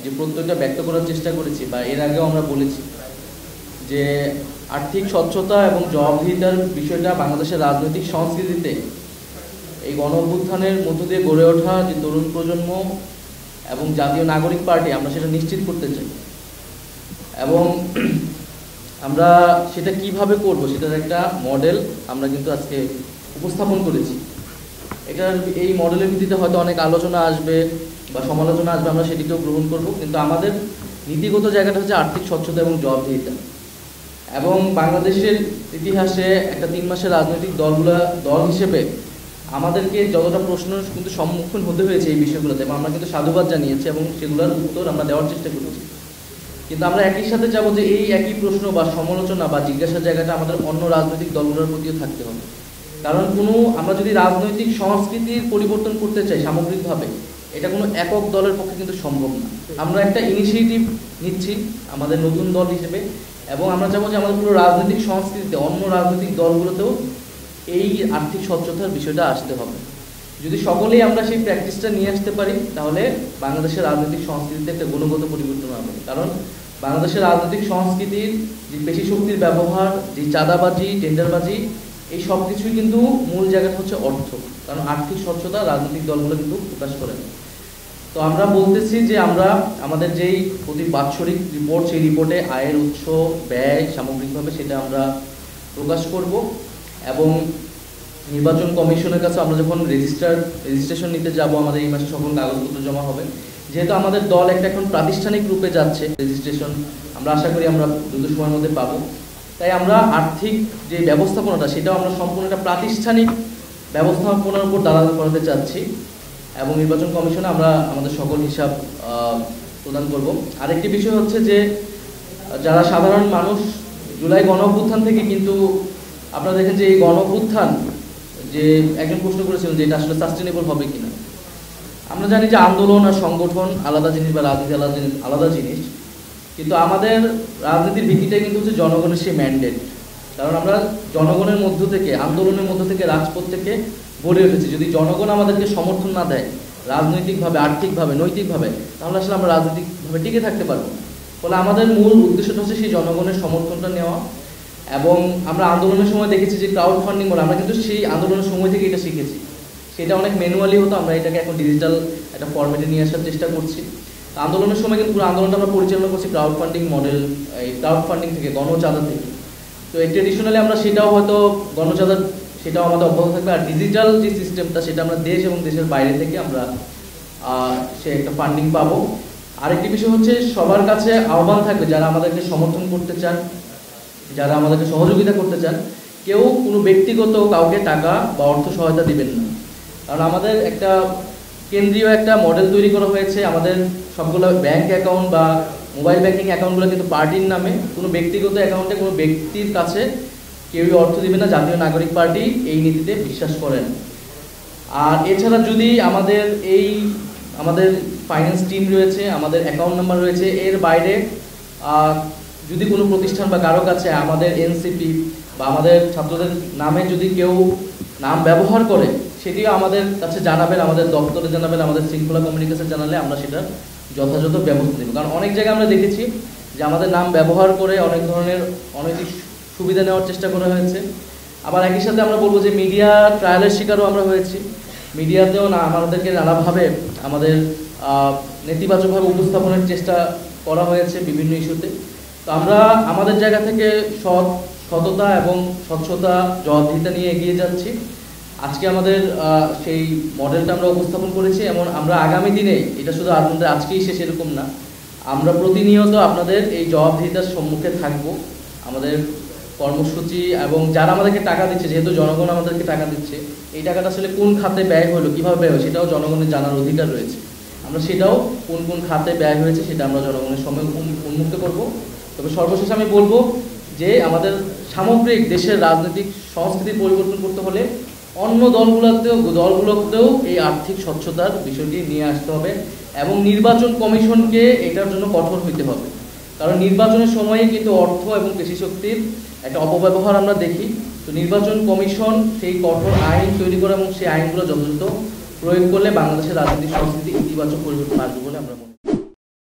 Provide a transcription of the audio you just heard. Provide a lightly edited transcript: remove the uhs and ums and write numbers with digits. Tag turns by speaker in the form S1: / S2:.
S1: যে প্রত্যয়টা ব্যক্ত করার চেষ্টা করেছি বা এর আগেও আমরা বলেছি যে আর্থিক স্বচ্ছতা এবং জবাবদিহিতার বিষয়টা বাংলাদেশের রাজনৈতিক সংস্কৃতিতে এই গণ অভ্যুত্থানের মধ্য দিয়ে গড়ে ওঠা যে তরুণ প্রজন্ম এবং জাতীয় নাগরিক পার্টি আমরা সেটা নিশ্চিত করতে চাই এবং আমরা সেটা কিভাবে করব সেটার একটা মডেল আমরা কিন্তু আজকে উপস্থাপন করেছি। এই মডেলের ভিত্তিতে হয়তো অনেক আলোচনা আসবে বা সমালোচনা আসবে, আমরা সেটিকেও গ্রহণ করব, কিন্তু আমাদের নীতিগত জায়গাটা হচ্ছে আর্থিক স্বচ্ছতা এবং জবাবদিহিতা। এবং বাংলাদেশের ইতিহাসে একটা 3 মাসের রাজনৈতিক দল হিসেবে আমাদেরকে যতটা প্রশ্ন কিন্তু সম্মুখীন হতে হয়েছে এই বিষয়গুলোতে, এবং আমরা কিন্তু সাধুবাদ জানিয়েছি এবং সেগুলোর উত্তর আমরা দেওয়ার চেষ্টা করেছি। কিন্তু আমরা একই সাথে চাবো যে এই একই প্রশ্ন বা সমালোচনা বা জিজ্ঞাসার জায়গাটা আমাদের অন্য রাজনৈতিক দলগুলোর প্রতিও থাকতে হবে। কারণ আমরা যদি রাজনৈতিক সংস্কৃতির পরিবর্তন করতে চাই সামগ্রিকভাবে, এটা কোনো একক দলের পক্ষে কিন্তু সম্ভব না। আমরা একটা ইনিশিয়েটিভ নিচ্ছি আমাদের নতুন দল হিসেবে, এবং আমরা চাবো যে আমাদের পুরো রাজনৈতিক সংস্কৃতিতে অন্য রাজনৈতিক দলগুলোতেও এই আর্থিক স্বচ্ছতার বিষয়টা আসতে হবে। যদি সকলেই আমরা সেই প্র্যাকটিসটা নিয়ে আসতে পারি, তাহলে বাংলাদেশের রাজনৈতিক সংস্কৃতিতে একটা গুণগত পরিবর্তন হবে। কারণ বাংলাদেশের রাজনৈতিক সংস্কৃতির যে পেশি শক্তির ব্যবহার, যে চাঁদাবাজি, টেন্ডারবাজি, এই সব কিছুই কিন্তু মূল জায়গাটা হচ্ছে অর্থ। কারণ আর্থিক স্বচ্ছতা রাজনৈতিক দলগুলো কিন্তু প্রকাশ করে না। তো আমরা বলতেছি যে আমরা আমাদের যেই প্রতি বাৎসরিক রিপোর্ট, সেই রিপোর্টে আয়ের উৎস, ব্যয় সামগ্রিকভাবে সেটা আমরা প্রকাশ করব। এবং নির্বাচন কমিশনের কাছে আমরা যখন রেজিস্ট্রেশন নিতে যাব, আমাদের এই মাসে সকল কাগজপত্র জমা হবে। যেহেতু আমাদের দল এখন প্রাতিষ্ঠানিক রূপে যাচ্ছে, রেজিস্ট্রেশন আমরা আশা করি আমরা দ্রুত সময়ের মধ্যে পাবো। তাই আমরা আর্থিক যে ব্যবস্থাপনাটা সেটাও আমরা সম্পূর্ণ একটা প্রাতিষ্ঠানিক ব্যবস্থাপনার উপর দাঁড়াতে করাতে চাচ্ছি, এবং নির্বাচন কমিশনে আমরা আমাদের সকল হিসাব প্রদান করব। আরেকটি বিষয় হচ্ছে যে যারা সাধারণ মানুষ জুলাই গণ অভ্যুত্থান থেকে কিন্তু আপনারা দেখেন যে এই গণ অভ্যুত্থান যে একজন প্রশ্ন করেছিলেন যে এটা আসলে সাস্টেনেবল হবে কিনা। আমরা জানি যে আন্দোলন আর সংগঠন আলাদা জিনিস বা রাজনীতি আলাদা জিনিস, কিন্তু আমাদের রাজনীতির ভিত্তিটাই কিন্তু হচ্ছে জনগণের সেই ম্যান্ডেট। কারণ আমরা জনগণের মধ্য থেকে, আন্দোলনের মধ্য থেকে, রাজপথ থেকে গড়ে উঠেছি। যদি জনগণ আমাদেরকে সমর্থন না দেয় রাজনৈতিকভাবে, আর্থিকভাবে, নৈতিকভাবে, তাহলে আসলে আমরা রাজনৈতিকভাবে টিকে থাকতে পারবো। ফলে আমাদের মূল উদ্দেশ্যটা হচ্ছে সেই জনগণের সমর্থনটা নেওয়া। এবং আমরা আন্দোলনের সময় দেখেছি যে ক্রাউড ফান্ডিং বলে, আমরা কিন্তু সেই আন্দোলনের সময় থেকে এটা শিখেছি। সেটা অনেক ম্যানুয়ালি হতো, আমরা এটাকে এখন ডিজিটাল একটা ফরম্যাটে নিয়ে আসার চেষ্টা করছি। আন্দোলনের সময় কিন্তু পুরো আন্দোলনটা আমরা পরিচালনা করছি ক্রাউড ফান্ডিং মডেল, এই ক্রাউড ফান্ডিং থেকে, গণচাঁদা থেকে। তো এই ট্রেডিশনালি আমরা সেটাও হয়তো গণচাঁদা সেটাও আমাদের অব্যাহত থাকবে। আর ডিজিটাল যে সিস্টেমটা সেটা আমরা দেশ এবং দেশের বাইরে থেকে আমরা সে একটা ফান্ডিং পাবো। আরেকটি বিষয় হচ্ছে সবার কাছে আহ্বান থাকবে, যারা আমাদেরকে সমর্থন করতে চান, যারা আমাদেরকে সহযোগিতা করতে চান, কেউ কোনো ব্যক্তিগত কাউকে টাকা বা অর্থ সহায়তা দিবেন না। কারণ আমাদের একটা কেন্দ্রীয় একটা মডেল তৈরি করা হয়েছে, আমাদের সবগুলো ব্যাংক অ্যাকাউন্ট বা মোবাইল ব্যাংকিং অ্যাকাউন্টগুলো কিন্তু পার্টির নামে। কোনো ব্যক্তিগত অ্যাকাউন্টে কোনো ব্যক্তির কাছে কেউই অর্থ দিবে না। জাতীয় নাগরিক পার্টি এই নীতিতে বিশ্বাস করেন। আর এছাড়া যদি আমাদের ফাইন্যান্স টিম রয়েছে, আমাদের অ্যাকাউন্ট নাম্বার রয়েছে, এর বাইরে যদি কোনো প্রতিষ্ঠান বা কারো কাছে আমাদের এনসিপি বা আমাদের ছাত্রদের নামে যদি কেউ নাম ব্যবহার করে, সেটিও আমাদের কাছে জানাবেন, আমাদের দপ্তরে জানাবেন, আমাদের শৃঙ্খলা কমিউনিকেশন জানালে আমরা সেটা যথাযথ ব্যবস্থা নেব। কারণ অনেক জায়গায় আমরা দেখেছি যে আমাদের নাম ব্যবহার করে অনেক ধরনের অনৈতিক সুবিধা নেওয়ার চেষ্টা করা হয়েছে। আবার একই সাথে আমরা বলবো যে মিডিয়া ট্রায়ালের শিকারও আমরা হয়েছি। মিডিয়াতেও আমাদেরকে নানাভাবে আমাদের নেতিবাচকভাবে উপস্থাপনের চেষ্টা করা হয়েছে বিভিন্ন ইস্যুতে। তো আমরা আমাদের জায়গা থেকে সততা এবং স্বচ্ছতা, জবাবদিহিতা নিয়ে এগিয়ে যাচ্ছি। আজকে আমাদের সেই মডেলটা আমরা উপস্থাপন করেছি, এবং আমরা আগামী দিনে এটা শুধু আপনাদের আজকেই শেষ এরকম না, আমরা প্রতিনিয়ত আপনাদের এই জবাবদিহিতার সম্মুখে থাকব। আমাদের কর্মসূচি এবং যারা আমাদেরকে টাকা দিচ্ছে, যেহেতু জনগণ আমাদেরকে টাকা দিচ্ছে, এই টাকাটা আসলে কোন খাতে ব্যয় হলো, কীভাবে ব্যয় হয়, সেটাও জনগণের জানার অধিকার রয়েছে। আমরা সেটাও কোন কোন খাতে ব্যয় হয়েছে সেটা আমরা জনগণের সামনে উন্মুক্ত করব। তবে সর্বশেষ আমি বলবো যে আমাদের সামগ্রিক দেশের রাজনৈতিক সংস্কৃতি পরিবর্তন করতে হলে অন্য দলগুলোতেও এই আর্থিক স্বচ্ছতার বিষয়টি নিয়ে আসতে হবে, এবং নির্বাচন কমিশনকে এটার জন্য কঠোর হইতে হবে। কারণ নির্বাচনের সময়ে কিন্তু অর্থ এবং পেশি শক্তির একটা অপব্যবহার আমরা দেখি। তো নির্বাচন কমিশন সেই কঠোর আইন তৈরি করে এবং সেই আইনগুলো যথাযথ প্রয়োগ করলে বাংলাদেশের রাজনৈতিক সংস্কৃতি ইতিবাচক পরিবর্তন আসবে বলে আমরা মনে করি।